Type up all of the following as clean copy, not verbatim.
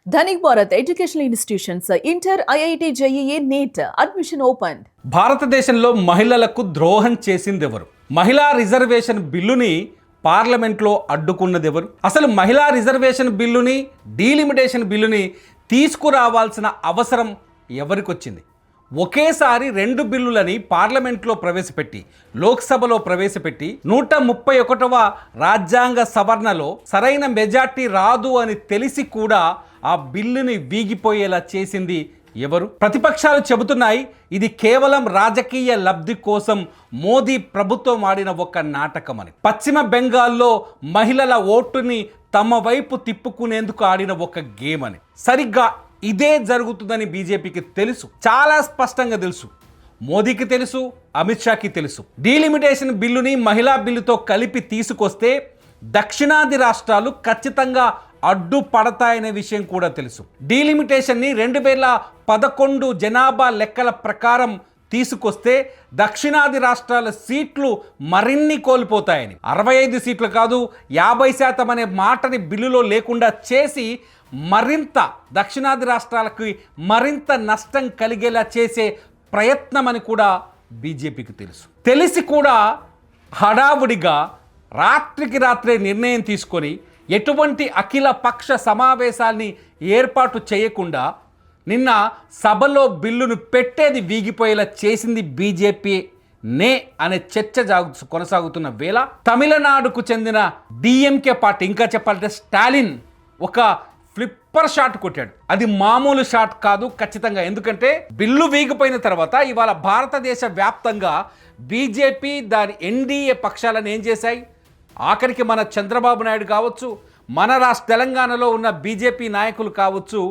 Dhanik Bharat educational institutions inter IIT JEE NEET admission open. భారతదేశంలో మహిళలకు ద్రోహం చేసింది ఎవరు? మహిళా రిజర్వేషన్ బిల్లుని పార్లమెంట్లో అడ్డుకున్నది ఎవరు? అసలు మహిళా రిజర్వేషన్ బిల్లుని డీలిమిటేషన్ బిల్లుని తీసుకురావాల్సిన అవసరం ఎవరికి వచ్చింది? ఒకేసారి రెండు బిల్లులని పార్లమెంట్లో ప్రవేశపెట్టి లోక్సభలో ప్రవేశపెట్టి 131వ రాజ్యాంగ సవరణలో సరైన మెజార్టీ రాదు అని తెలిసి కూడా ఆ బిల్లుని వీగిపోయేలా చేసింది ఎవరు? ప్రతిపక్షాలు చెబుతున్నాయి ఇది కేవలం రాజకీయ లబ్ధి కోసం మోదీ ప్రభుత్వం ఆడిన ఒక నాటకం అని. పశ్చిమ బెంగాల్లో మహిళల ఓటుని తమ వైపు తిప్పుకునేందుకు ఆడిన ఒక గేమ్ అని. సరిగ్గా ఇదే జరుగుతుందని బీజేపీకి తెలుసు, చాలా స్పష్టంగా తెలుసు. మోదీకి తెలుసు, అమిత్ షాకి తెలుసు. డీలిమిటేషన్ బిల్లుని మహిళా బిల్లుతో కలిపి తీసుకొస్తే దక్షిణాది రాష్ట్రాలు ఖచ్చితంగా అడ్డుపడతాయనే విషయం కూడా తెలుసు. డీలిమిటేషన్ని 2011 జనాభా లెక్కల ప్రకారం తీసుకొస్తే దక్షిణాది రాష్ట్రాల సీట్లు మరిన్ని కోల్పోతాయని, 65 సీట్లు కాదు 50% అనే మాటని బిల్లులో లేకుండా చేసి మరింత దక్షిణాది రాష్ట్రాలకు మరింత నష్టం కలిగేలా చేసే ప్రయత్నం అని కూడా బీజేపీకి తెలుసు. తెలిసి కూడా హడావుడిగా రాత్రికి రాత్రే నిర్ణయం తీసుకొని ఎటువంటి అఖిల పక్ష సమావేశాల్ని ఏర్పాటు చేయకుండా నిన్న సభలో బిల్లును పెట్టేది వీగిపోయేలా చేసింది బీజేపీనే అనే చర్చ కొనసాగుతున్న వేళ తమిళనాడుకు చెందిన డిఎంకే పార్టీ, ఇంకా చెప్పాలంటే స్టాలిన్ ఒక ఫ్లిప్పర్ షాట్ కొట్టాడు. అది మామూలు షాట్ కాదు ఖచ్చితంగా. ఎందుకంటే బిల్లు వీగిపోయిన తర్వాత ఇవాళ భారతదేశ వ్యాప్తంగా బీజేపీ దాని ఎన్డీఏ పక్షాలను ఏం చేశాయి? ఆఖరికి మన చంద్రబాబు నాయుడు కావచ్చు, మన తెలంగాణలో ఉన్న బీజేపీ నాయకులు కావచ్చు,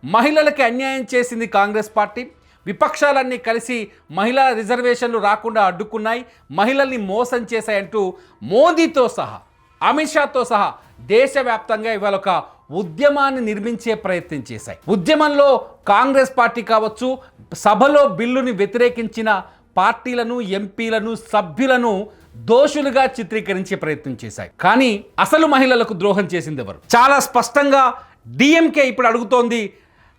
మహిళలకి అన్యాయం చేసింది కాంగ్రెస్ పార్టీ. విపక్షాలన్నీ కలిసి మహిళా రిజర్వేషన్లు రాకుండా అడ్డుకున్నాయి, మహిళల్ని మోసం చేశాయంటూ మోదీతో సహా అమిత్ షాతో సహా దేశవ్యాప్తంగా ఇవాళ ఒక ఉద్యమాన్ని నిర్మించే ప్రయత్నం చేశాయి. ఉద్యమంలో కాంగ్రెస్ పార్టీ కావచ్చు, సభలో బిల్లుని వ్యతిరేకించిన పార్టీలను, ఎంపీలను, సభ్యులను దోషులుగా చిత్రీకరించే ప్రయత్నం చేశాయి. కానీ అసలు మహిళలకు ద్రోహం చేసింది ఎవరు? చాలా స్పష్టంగా డిఎంకే ఇప్పుడు అడుగుతోంది.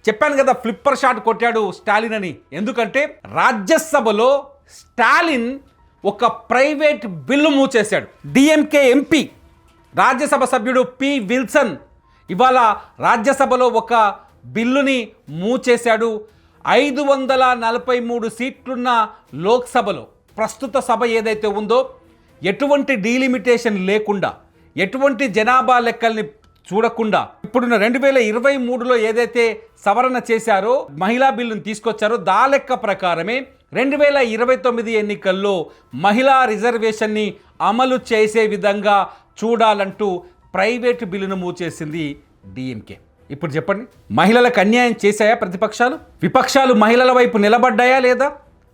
చెప్పాను కదా, ఫ్లిప్పర్ షాట్ కొట్టాడు స్టాలిన్ అని. ఎందుకంటే రాజ్యసభలో స్టాలిన్ ఒక ప్రైవేట్ బిల్లు మూసేశాడు. డిఎంకే ఎంపీ రాజ్యసభ సభ్యుడు పి విల్సన్ ఇవాళ రాజ్యసభలో ఒక బిల్లుని మూచేశాడు. 543 సీట్లున్న లోక్సభలో ప్రస్తుత సభ ఏదైతే ఉందో ఎటువంటి డీలిమిటేషన్ లేకుండా, ఎటువంటి జనాభా లెక్కల్ని చూడకుండా ఇప్పుడున్న 2023లో ఏదైతే సవరణ చేశారో, మహిళా బిల్లును తీసుకొచ్చారో దా లెక్క ప్రకారమే 2029 ఎన్నికల్లో మహిళా రిజర్వేషన్ని అమలు చేసే విధంగా చూడాలంటూ ప్రైవేటు బిల్లును మూచేసింది డిఎంకే. ఇప్పుడు చెప్పండి, మహిళలకు అన్యాయం చేశాయా ప్రతిపక్షాలు? విపక్షాలు మహిళల వైపు నిలబడ్డాయా లేదా?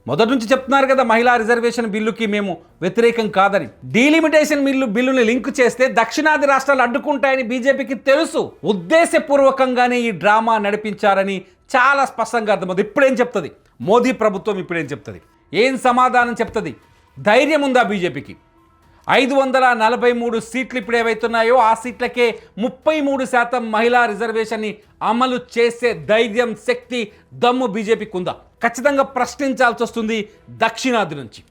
మొదటి నుంచి చెప్తున్నారు కదా మహిళా రిజర్వేషన్ బిల్లుకి మేము వ్యతిరేకం కాదని. డీలిమిటేషన్ బిల్లుని లింక్ చేస్తే దక్షిణాది రాష్ట్రాలు అడ్డుకుంటాయని బీజేపీకి తెలుసు. ఉద్దేశపూర్వకంగానే ఈ డ్రామా నడిపించారని చాలా స్పష్టంగా అర్థమవుతుంది. ఇప్పుడేం చెప్తుంది మోదీ ప్రభుత్వం? ఇప్పుడేం చెప్తుంది? ఏం సమాధానం చెప్తుంది? ధైర్యం ఉందా బీజేపీకి? 543 సీట్లు ఇప్పుడు ఏవైతున్నాయో ఆ సీట్లకే 33% మహిళా రిజర్వేషన్ని అమలు చేసే ధైర్యం, శక్తి, దమ్ము బీజేపీకి ఉందా? ఖచ్చితంగా ప్రశ్నించాల్సి వస్తుంది దక్షిణాది నుంచి.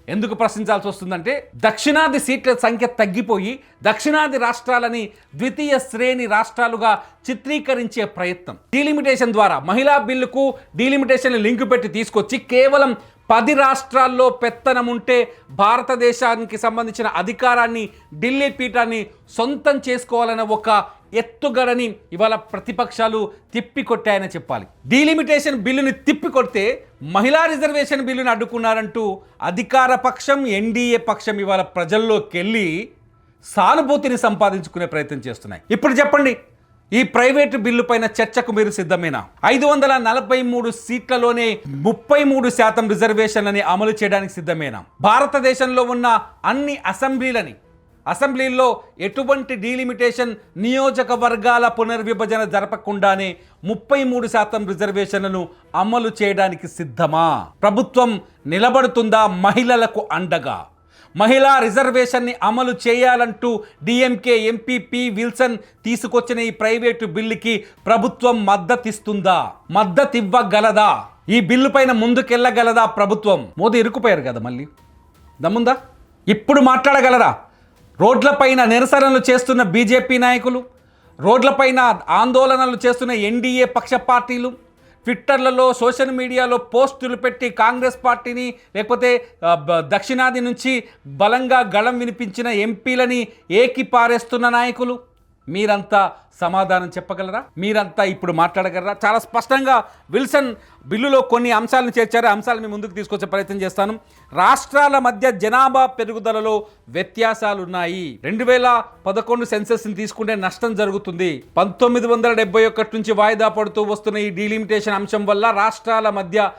ఎందుకు ప్రశ్నించాల్సి వస్తుందంటే దక్షిణాది సీట్ల సంఖ్య తగ్గిపోయి దక్షిణాది రాష్ట్రాలని ద్వితీయ శ్రేణి రాష్ట్రాలుగా చిత్రీకరించే ప్రయత్నం డీలిమిటేషన్ ద్వారా, మహిళా బిల్లుకు డీలిమిటేషన్ లింకు పెట్టి తీసుకొచ్చి కేవలం 10 రాష్ట్రాల్లో పెత్తనం ఉంటే భారతదేశానికి సంబంధించిన అధికారాన్ని, ఢిల్లీ పీఠాన్ని సొంతం చేసుకోవాలన్న ఒక ఎత్తుగడని ఇవాళ ప్రతిపక్షాలు తిప్పికొట్టాయని చెప్పాలి. డీలిమిటేషన్ బిల్లుని తిప్పికొడితే మహిళా రిజర్వేషన్ బిల్లుని అడ్డుకున్నారంటూ అధికార పక్షం, ఎన్డీఏ పక్షం ఇవాళ ప్రజల్లోకి వెళ్ళి సానుభూతిని సంపాదించుకునే ప్రయత్నం చేస్తున్నాయి. ఇప్పుడు చెప్పండి, ఈ ప్రైవేటు బిల్లు పైన చర్చకు మీరు సిద్ధమేనా? 543 సీట్లలోనే 33% రిజర్వేషన్లని అమలు చేయడానికి సిద్ధమేనా? భారతదేశంలో ఉన్న అన్ని అసెంబ్లీల్లో ఎటువంటి డీలిమిటేషన్, నియోజకవర్గాల పునర్విభజన జరపకుండానే 33% రిజర్వేషన్లను అమలు చేయడానికి సిద్ధమా? ప్రభుత్వం నిలబడుతుందా మహిళలకు అండగా? మహిళా రిజర్వేషన్ని అమలు చేయాలంటూ డిఎంకే ఎంపీ పి విల్సన్ తీసుకొచ్చిన ఈ ప్రైవేటు బిల్లుకి ప్రభుత్వం మద్దతిస్తుందా? మద్దతివ్వగలదా? ఈ బిల్లు పైన ముందుకెళ్ళగలదా ప్రభుత్వం? మోదీ ఇరుక్కుపోయారు కదా, మళ్ళీ దమ్ముందా? ఇప్పుడు మాట్లాడగలరా? రోడ్లపైన నిరసనలు చేస్తున్న బీజేపీ నాయకులు, రోడ్లపైన ఆందోళనలు చేస్తున్న ఎన్డీఏ పక్ష పార్టీలు, ట్విట్టర్లలో సోషల్ మీడియాలో పోస్టులు పెట్టి కాంగ్రెస్ పార్టీని లేకపోతే దక్షిణాది నుంచి బలంగా గళం వినిపించిన ఎంపీలని ఏకిపారేస్తున్న నాయకులు, మీరంతా సమాధానం చెప్పగలరా? మీరంతా ఇప్పుడు మాట్లాడగలరా? చాలా స్పష్టంగా విల్సన్ బిల్లులో కొన్ని అంశాలను చేర్చారు. అంశాలను మీ ముందుకు తీసుకొచ్చే ప్రయత్నం చేస్తాను. రాష్ట్రాల మధ్య జనాభా పెరుగుదలలో వ్యత్యాసాలున్నాయి. 2011 సెన్సస్ని తీసుకుంటే నష్టం జరుగుతుంది. 1971 నుంచి వాయిదా పడుతూ వస్తున్న ఈ డీలిమిటేషన్ అంశం వల్ల రాష్ట్రాల మధ్య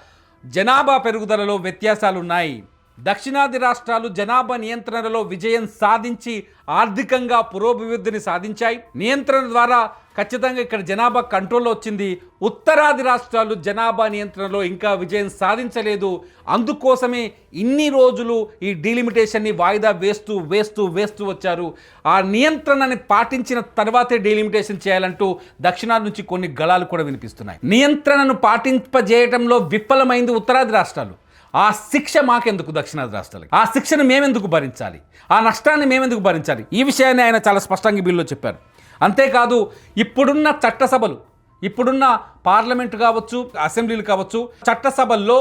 జనాభా పెరుగుదలలో వ్యత్యాసాలున్నాయి. దక్షిణాది రాష్ట్రాలు జనాభా నియంత్రణలో విజయం సాధించి ఆర్థికంగా పురోభివృద్ధిని సాధించాయి. నియంత్రణ ద్వారా ఖచ్చితంగా ఇక్కడ జనాభా కంట్రోల్లో వచ్చింది. ఉత్తరాది రాష్ట్రాలు జనాభా నియంత్రణలో ఇంకా విజయం సాధించలేదు. అందుకోసమే ఇన్ని రోజులు ఈ డీలిమిటేషన్ని వాయిదా వేస్తూ వచ్చారు. ఆ నియంత్రణని పాటించిన తర్వాతే డీలిమిటేషన్ చేయాలంటూ దక్షిణాది నుంచి కొన్ని గళాలు కూడా వినిపిస్తున్నాయి. నియంత్రణను పాటింపజేయడంలో విఫలమైంది ఉత్తరాది రాష్ట్రాలు. ఆ శిక్ష మాకెందుకు దక్షిణాది రాష్ట్రాలకి? ఆ శిక్షను మేమెందుకు భరించాలి? ఆ నష్టాన్ని మేమెందుకు భరించాలి? ఈ విషయాన్ని ఆయన చాలా స్పష్టంగా బిల్లులో చెప్పారు. అంతేకాదు, ఇప్పుడున్న చట్టసభలు, ఇప్పుడున్న పార్లమెంటు కావచ్చు, అసెంబ్లీలు కావచ్చు, చట్టసభల్లో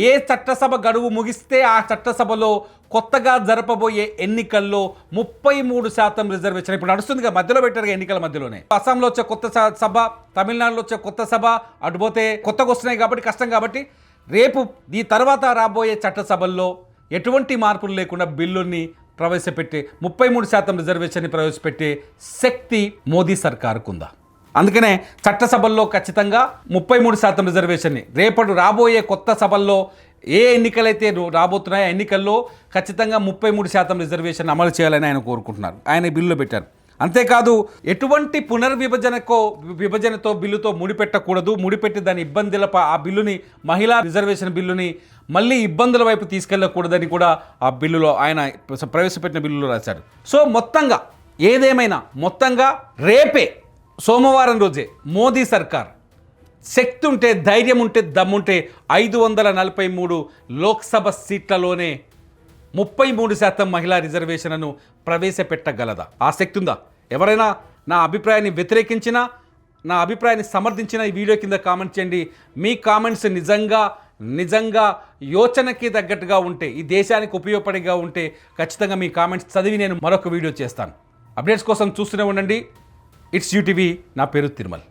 ఏ చట్టసభ గడువు ముగిస్తే ఆ చట్టసభలో కొత్తగా జరపబోయే ఎన్నికల్లో 33% రిజర్వేషన్ ఇప్పుడు నడుస్తుంది. మధ్యలో పెట్టారు ఎన్నికల మధ్యలోనే. అస్సాంలో వచ్చే కొత్త సభ, తమిళనాడులో వచ్చే కొత్త సభ, అటుపోతే కొత్తగా వస్తున్నాయి కాబట్టి కష్టం. కాబట్టి రేపు ఈ తర్వాత రాబోయే చట్టసభల్లో ఎటువంటి మార్పులు లేకుండా బిల్లుని ప్రవేశపెట్టి 33% రిజర్వేషన్ని ప్రవేశపెట్టే శక్తి మోదీ సర్కారుకు ఉందా? అందుకనే చట్టసభల్లో ఖచ్చితంగా 33% రిజర్వేషన్ని రేపటి రాబోయే కొత్త సభల్లో ఏ ఎన్నికలైతే రాబోతున్నాయో ఎన్నికల్లో ఖచ్చితంగా 33% రిజర్వేషన్ అమలు చేయాలని ఆయన కోరుకుంటున్నారు. ఆయన బిల్లులో పెట్టారు. అంతేకాదు, ఎటువంటి విభజనతో బిల్లుతో ముడిపెట్టకూడదు. ముడిపెట్టి దాని ఆ బిల్లుని, మహిళా రిజర్వేషన్ బిల్లుని మళ్ళీ ఇబ్బందుల వైపు తీసుకెళ్ళకూడదని కూడా ఆ బిల్లులో ఆయన ప్రవేశపెట్టిన బిల్లులో రాశాడు. సో మొత్తంగా రేపే సోమవారం రోజే మోదీ సర్కార్ శక్తి ఉంటే, ధైర్యం ఉంటే, దమ్ముంటే 543 లోక్సభ సీట్లలోనే 33% మహిళా రిజర్వేషన్ను ప్రవేశపెట్టగలదా? ఆ శక్తి ఉందా? ఎవరైనా నా అభిప్రాయాన్ని వ్యతిరేకించినా, నా అభిప్రాయాన్ని సమర్థించిన ఈ వీడియో కింద కామెంట్ చేయండి. మీ కామెంట్స్ నిజంగా యోచనకి తగ్గట్టుగా ఉంటే, ఈ దేశానికి ఉపయోగపడిగా ఉంటే ఖచ్చితంగా మీ కామెంట్స్ చదివి నేను మరొక వీడియో చేస్తాను. అప్డేట్స్ కోసం చూస్తూనే ఉండండి. It's UTV. నా పేరు తిరుమల్.